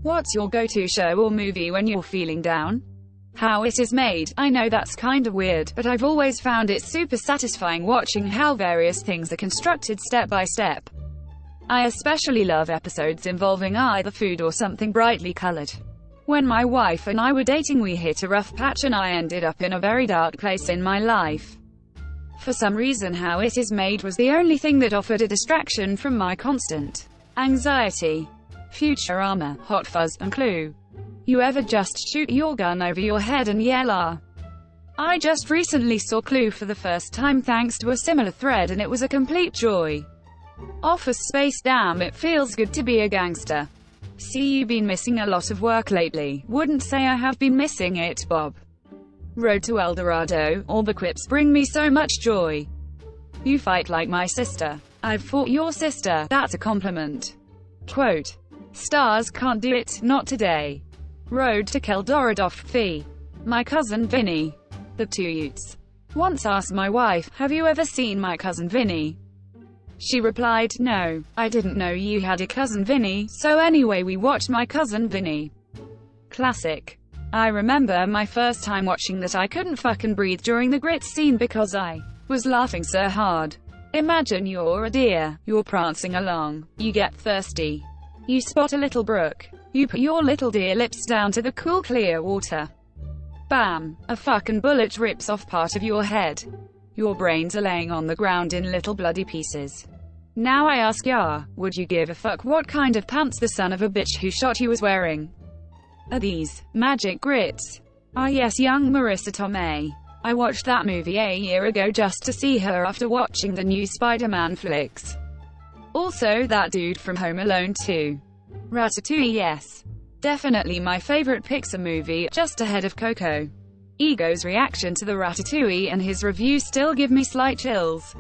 What's your go-to show or movie when you're feeling down? How it is made. I know that's kinda weird, but I've always found it super satisfying watching how various things are constructed step by step. I especially love episodes involving either food or something brightly colored. When my wife and I were dating, we hit a rough patch and I ended up in a very dark place in my life. For some reason, How It Is Made was the only thing that offered a distraction from my constant anxiety. Futurama, Hot Fuzz, and Clue. You ever just shoot your gun over your head and yell, "Ah"? I just recently saw Clue for the first time thanks to a similar thread, and it was a complete joy. Office Space. Damn, it feels good to be a gangster. See, you been missing a lot of work lately. Wouldn't say I have been missing it, Bob. Road to El Dorado. All the quips bring me so much joy. You fight like my sister. I've fought your sister. That's a compliment. Quote. Stars can't do it, not today. Road to Kel Dorado. Fee. My cousin Vinny. The two Utes once asked my wife, "Have you ever seen my cousin Vinny?" She replied, "No, I didn't know you had a cousin Vinny." So anyway, we watched My Cousin Vinny. Classic. I remember my first time watching that, I couldn't fucking breathe during the grits scene because I was laughing so hard. Imagine you're a deer, you're prancing along, you get thirsty. You spot a little brook. You put your little deer lips down to the cool clear water. Bam! A fucking bullet rips off part of your head. Your brains are laying on the ground in little bloody pieces. Now I ask ya, would you give a fuck what kind of pants the son of a bitch who shot you was wearing? Are these magic grits? Ah yes, young Marissa Tomei. I watched that movie a year ago just to see her after watching the new Spider-Man flicks. Also that dude from Home Alone 2. Ratatouille, yes. Definitely my favorite Pixar movie, just ahead of Coco. Ego's reaction to the Ratatouille and his review still give me slight chills.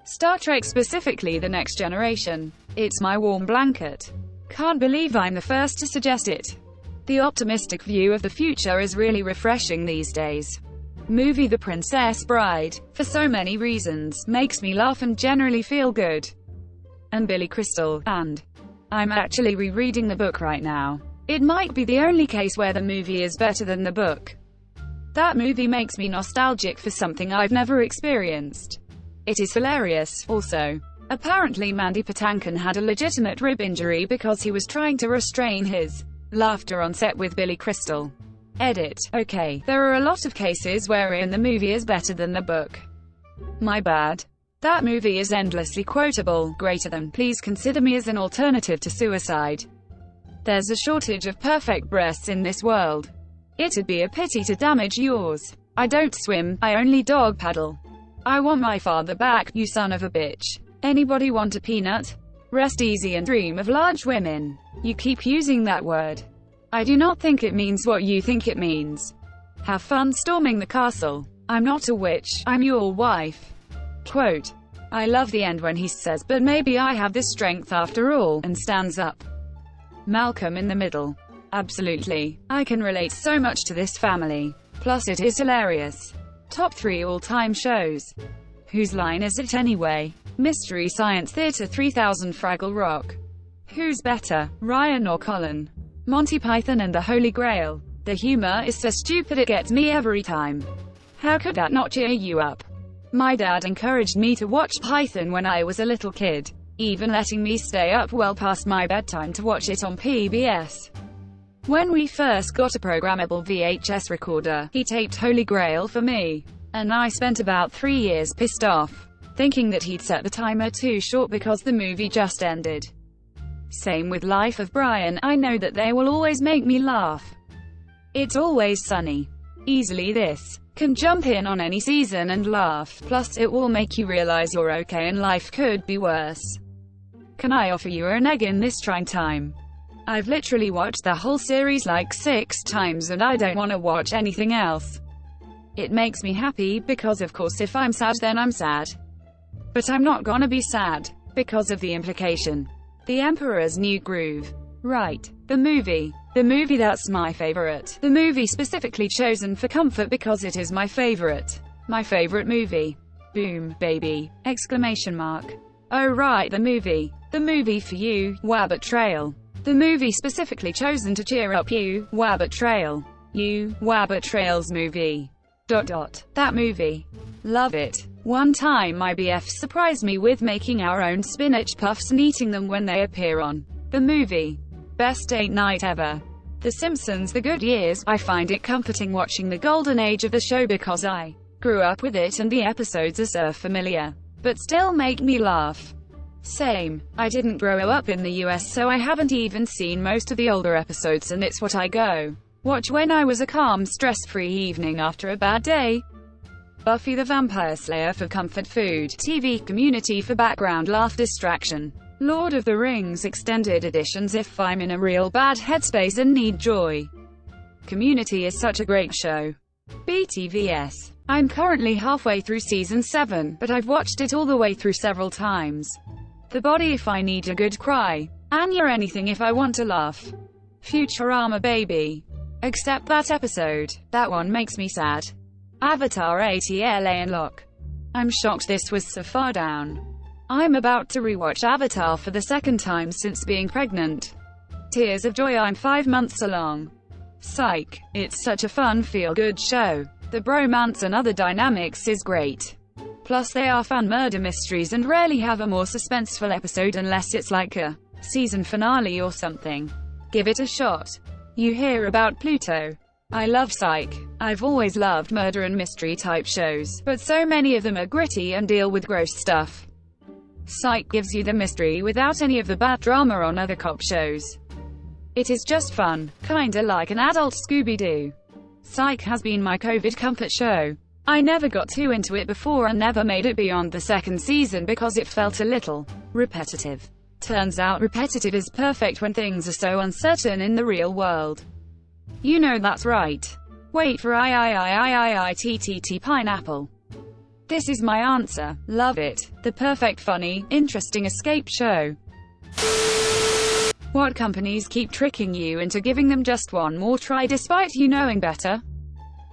Star Trek, specifically The Next Generation. It's my warm blanket. Can't believe I'm the first to suggest it. The optimistic view of the future is really refreshing these days. Movie The Princess Bride, for so many reasons, makes me laugh and generally feel good. And Billy Crystal, and I'm actually rereading the book right now. It might be the only case where the movie is better than the book. That movie makes me nostalgic for something I've never experienced. It is hilarious, also. Apparently Mandy Patinkin had a legitimate rib injury because he was trying to restrain his laughter on set with Billy Crystal. Edit. Okay, there are a lot of cases wherein the movie is better than the book. My bad. That movie is endlessly quotable, greater than, please consider me as an alternative to suicide. There's a shortage of perfect breasts in this world. It'd be a pity to damage yours. I don't swim, I only dog paddle. I want my father back, you son of a bitch. Anybody want a peanut? Rest easy and dream of large women. You keep using that word. I do not think it means what you think it means. Have fun storming the castle. I'm not a witch, I'm your wife. Quote. I love the end when he says, "But maybe I have this strength after all," and stands up. Malcolm in the Middle. Absolutely. I can relate so much to this family. Plus it is hilarious. Top 3 all-time shows. Whose line is it anyway? Mystery Science Theater 3000, Fraggle Rock. Who's better, Ryan or Colin? Monty Python and the Holy Grail. The humor is so stupid it gets me every time. How could that not cheer you up? My dad encouraged me to watch Python when I was a little kid, even letting me stay up well past my bedtime to watch it on PBS. When we first got a programmable VHS recorder, he taped Holy Grail for me, and I spent about 3 years pissed off, thinking that he'd set the timer too short because the movie just ended. Same with Life of Brian, I know that they will always make me laugh. It's Always Sunny. Easily this. Can jump in on any season and laugh, plus it will make you realize you're okay and life could be worse. Can I offer you an egg in this trying time? I've literally watched the whole series like 6 times and I don't want to watch anything else. It makes me happy because of course if I'm sad then I'm sad. But I'm not gonna be sad, because of the implication. The Emperor's New Groove. Right. The movie. The movie that's my favorite. The movie specifically chosen for comfort because it is my favorite. My favorite movie. Boom, baby! Exclamation mark. Oh right, the movie. The movie for you, Wabbit Trail. The movie specifically chosen to cheer up you, Wabbit Trail. You, Wabbit Trail's movie. ... That movie. Love it. One time my BF surprised me with making our own spinach puffs and eating them when they appear on the movie. Best date night ever. The Simpsons: The Good Years. I find it comforting watching the golden age of the show because I grew up with it and the episodes are so familiar, but still make me laugh. Same. I didn't grow up in the US, so I haven't even seen most of the older episodes, and it's what I go watch when I was a calm, stress-free evening after a bad day. Buffy the Vampire Slayer for comfort food, TV Community for background laugh distraction, Lord of the Rings extended editions if I'm in a real bad headspace and need joy. Community is such a great show. BTVS. I'm currently halfway through season 7, but I've watched it all the way through several times. The Body if I need a good cry. Anya anything if I want to laugh. Futurama baby. Except that episode. That one makes me sad. Avatar ATLA and Lock. I'm shocked this was so far down. I'm about to rewatch Avatar for the second time since being pregnant. Tears of joy. I'm 5 months along. Psych. It's such a fun feel-good show. The bromance and other dynamics is great. Plus they are fun murder mysteries and rarely have a more suspenseful episode unless it's like a season finale or something. Give it a shot. You hear about Pluto. I love Psych. I've always loved murder and mystery type shows, but so many of them are gritty and deal with gross stuff. Psych gives you the mystery without any of the bad drama on other cop shows. It is just fun, kinda like an adult Scooby-Doo. Psych has been my COVID comfort show. I never got too into it before and never made it beyond the second season because it felt a little repetitive. Turns out repetitive is perfect when things are so uncertain in the real world. You know that's right. Wait for IIIIIITTT pineapple. This is my answer. Love it. The perfect funny, interesting escape show. What companies keep tricking you into giving them just one more try despite you knowing better?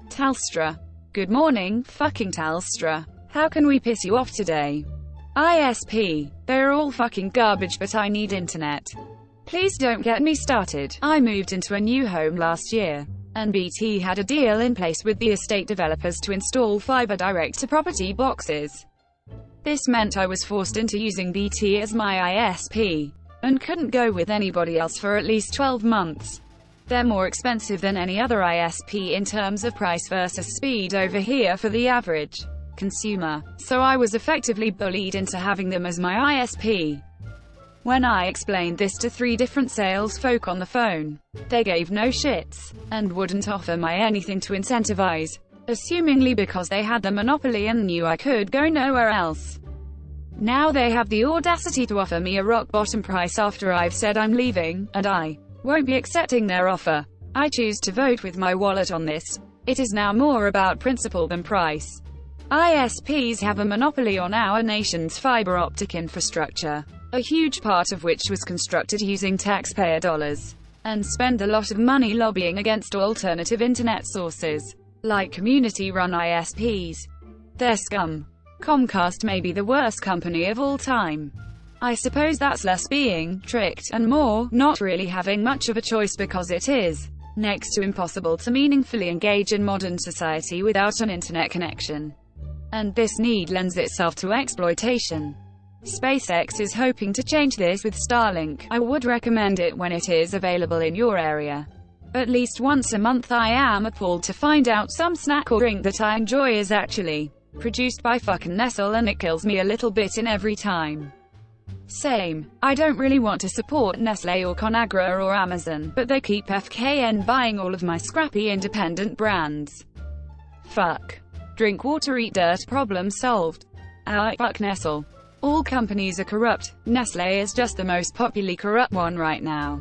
Telstra. Good morning, fucking Telstra. How can we piss you off today? ISP. They're all fucking garbage but I need internet. Please don't get me started. I moved into a new home last year, and BT had a deal in place with the estate developers to install fiber direct-to-property boxes. This meant I was forced into using BT as my ISP, and couldn't go with anybody else for at least 12 months. They're more expensive than any other ISP in terms of price versus speed over here for the average consumer, so I was effectively bullied into having them as my ISP. When I explained this to 3 different sales folk on the phone, they gave no shits, and wouldn't offer me anything to incentivize, assumingly because they had the monopoly and knew I could go nowhere else. Now they have the audacity to offer me a rock-bottom price after I've said I'm leaving, and I won't be accepting their offer. I choose to vote with my wallet on this. It is now more about principle than price. ISPs have a monopoly on our nation's fiber optic infrastructure, a huge part of which was constructed using taxpayer dollars, and spend a lot of money lobbying against alternative internet sources, like community-run ISPs. They're scum. Comcast may be the worst company of all time. I suppose that's less being tricked, and more, not really having much of a choice because it is next to impossible to meaningfully engage in modern society without an internet connection. And this need lends itself to exploitation. SpaceX is hoping to change this with Starlink. I would recommend it when it is available in your area. At least once a month I am appalled to find out some snack or drink that I enjoy is actually produced by fucking Nestle, and it kills me a little bit in every time. Same. I don't really want to support Nestle or Conagra or Amazon, but they keep FKN buying all of my scrappy independent brands. Fuck. Drink water, eat dirt, problem solved. Fuck Nestle. All companies are corrupt. Nestle is just the most popularly corrupt one right now.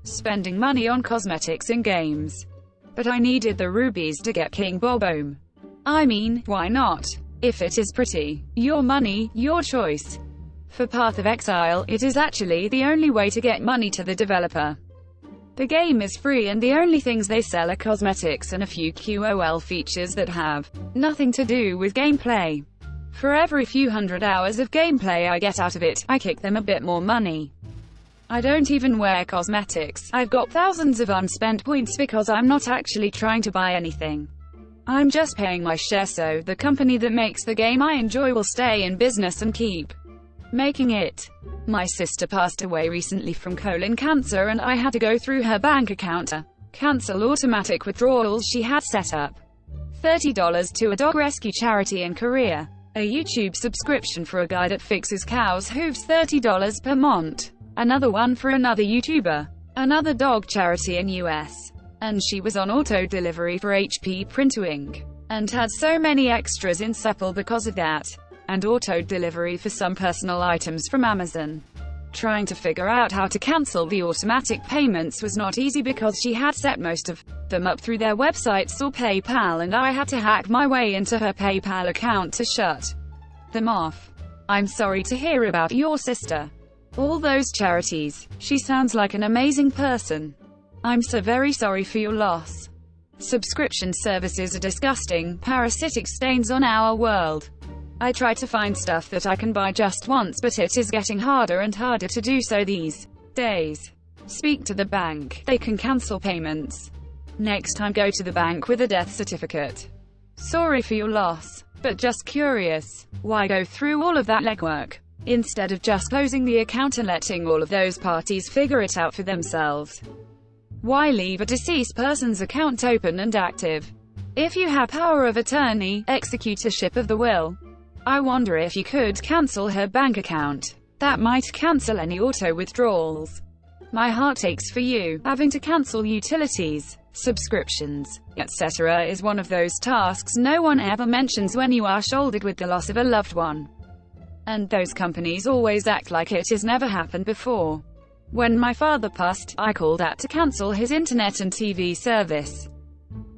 Spending money on cosmetics and games. But I needed the rubies to get King Bob home. I mean, why not? If it is pretty, your money, your choice. For Path of Exile, it is actually the only way to get money to the developer. The game is free and the only things they sell are cosmetics and a few QOL features that have nothing to do with gameplay. For every few hundred hours of gameplay I get out of it, I kick them a bit more money. I don't even wear cosmetics. I've got thousands of unspent points because I'm not actually trying to buy anything. I'm just paying my share so the company that makes the game I enjoy will stay in business and keep making it. My sister passed away recently from colon cancer and I had to go through her bank account to cancel automatic withdrawals she had set up. $30 to a dog rescue charity in Korea. A YouTube subscription for a guy that fixes cows' hooves, $30 per month. Another one for another YouTuber. Another dog charity in US. And she was on auto delivery for HP Printing. And had so many extras in Supple because of that. And auto delivery for some personal items from Amazon. Trying to figure out how to cancel the automatic payments was not easy because she had set most of them up through their websites or PayPal and I had to hack my way into her PayPal account to shut them off. I'm sorry to hear about your sister. All those charities. She sounds like an amazing person. I'm so very sorry for your loss. Subscription services are disgusting, parasitic stains on our world. I try to find stuff that I can buy just once but it is getting harder and harder to do so these days. Speak to the bank. They can cancel payments. Next time go to the bank with a death certificate. Sorry for your loss. But just curious. Why go through all of that legwork? Instead of just closing the account and letting all of those parties figure it out for themselves. Why leave a deceased person's account open and active? If you have power of attorney, executorship of the will. I wonder if you could cancel her bank account. That might cancel any auto withdrawals. My heart aches for you. Having to cancel utilities, subscriptions, etc. is one of those tasks no one ever mentions when you are shouldered with the loss of a loved one. And those companies always act like it has never happened before. When my father passed, I called out to cancel his internet and TV service.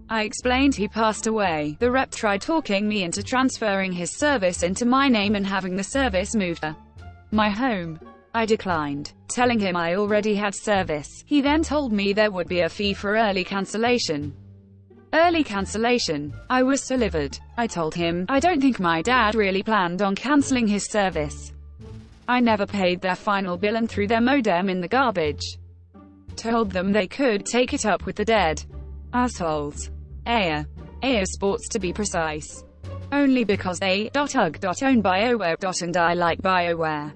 I explained he passed away. The rep tried talking me into transferring his service into my name and having the service moved to my home. I declined, telling him I already had service. He then told me there would be a fee for early cancellation. Early cancellation. I was so livid. I told him, I don't think my dad really planned on cancelling his service. I never paid their final bill and threw their modem in the garbage. Told them they could take it up with the dead. Assholes. Aya Sports to be precise. Only because they own BioWare and I like BioWare.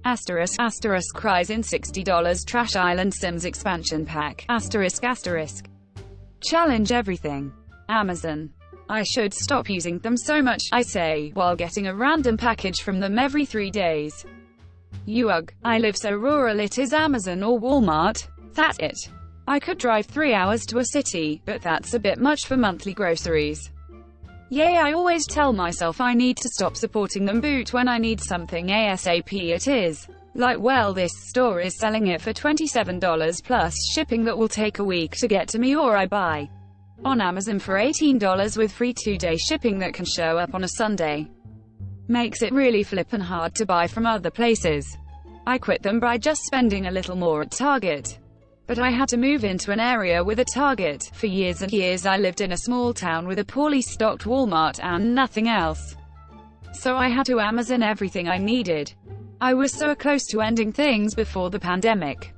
Asterisk cries in $60 Trash Island Sims expansion pack. Asterisk. Challenge everything. Amazon. I should stop using them so much, I say, while getting a random package from them every 3 days. Ugh. I live so rural it is Amazon or Walmart. That's it. I could drive 3 hours to a city, but that's a bit much for monthly groceries. I always tell myself I need to stop supporting them, but when I need something ASAP it is. Like, well, this store is selling it for $27 plus shipping that will take a week to get to me, or I buy on Amazon for $18 with free 2-day shipping that can show up on a Sunday. Makes it really flippin' hard to buy from other places. I quit them by just spending a little more at Target. But I had to move into an area with a Target. For years and years I lived in a small town with a poorly stocked Walmart and nothing else. So I had to Amazon everything I needed. I was so close to ending things before the pandemic.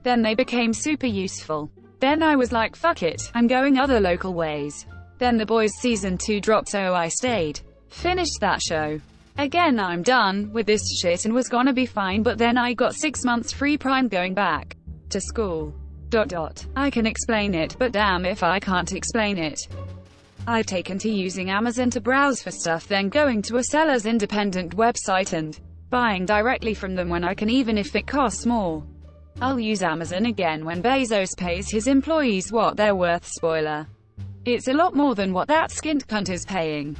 Then they became super useful. Then I was like, fuck it, I'm going other local ways. Then The Boys Season 2 dropped, so I stayed. Finished that show. Again, I'm done with this shit and was gonna be fine, but then I got 6 months free Prime going back to school. I can explain it, but damn if I can't explain it. I've taken to using Amazon to browse for stuff, then going to a seller's independent website and buying directly from them when I can, even if it costs more. I'll use Amazon again when Bezos pays his employees what they're worth. Spoiler. It's a lot more than what that skint cunt is paying.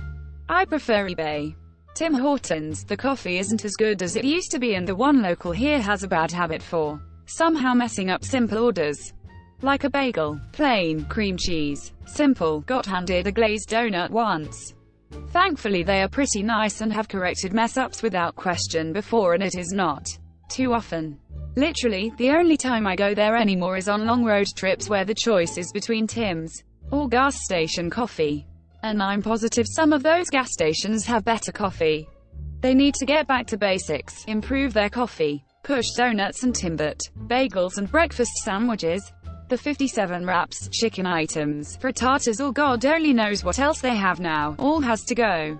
I prefer eBay. Tim Hortons, the coffee isn't as good as it used to be, and the one local here has a bad habit for somehow messing up simple orders. Like a bagel, plain, cream cheese, simple, got handed a glazed donut once. Thankfully they are pretty nice and have corrected mess-ups without question before, and it is not too often. Literally, the only time I go there anymore is on long road trips where the choice is between Tim's or gas station coffee. And I'm positive some of those gas stations have better coffee. They need to get back to basics, improve their coffee. Push donuts and Timbit, bagels and breakfast sandwiches. The 57 wraps, chicken items, frittatas or God only knows what else they have now, all has to go.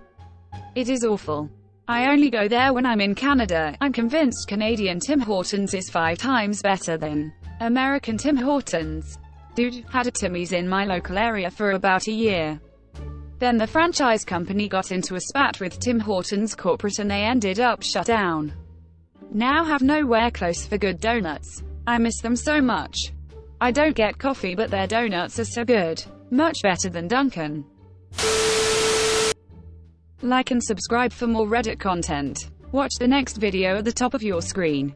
It is awful. I only go there when I'm in Canada. I'm convinced Canadian Tim Hortons is 5 times better than American Tim Hortons. Dude, had a Timmy's in my local area for about a year. Then the franchise company got into a spat with Tim Hortons corporate and they ended up shut down. Now have nowhere close for good donuts. I miss them so much. I don't get coffee but their donuts are so good. Much better than Dunkin'. Like and subscribe for more Reddit content. Watch the next video at the top of your screen.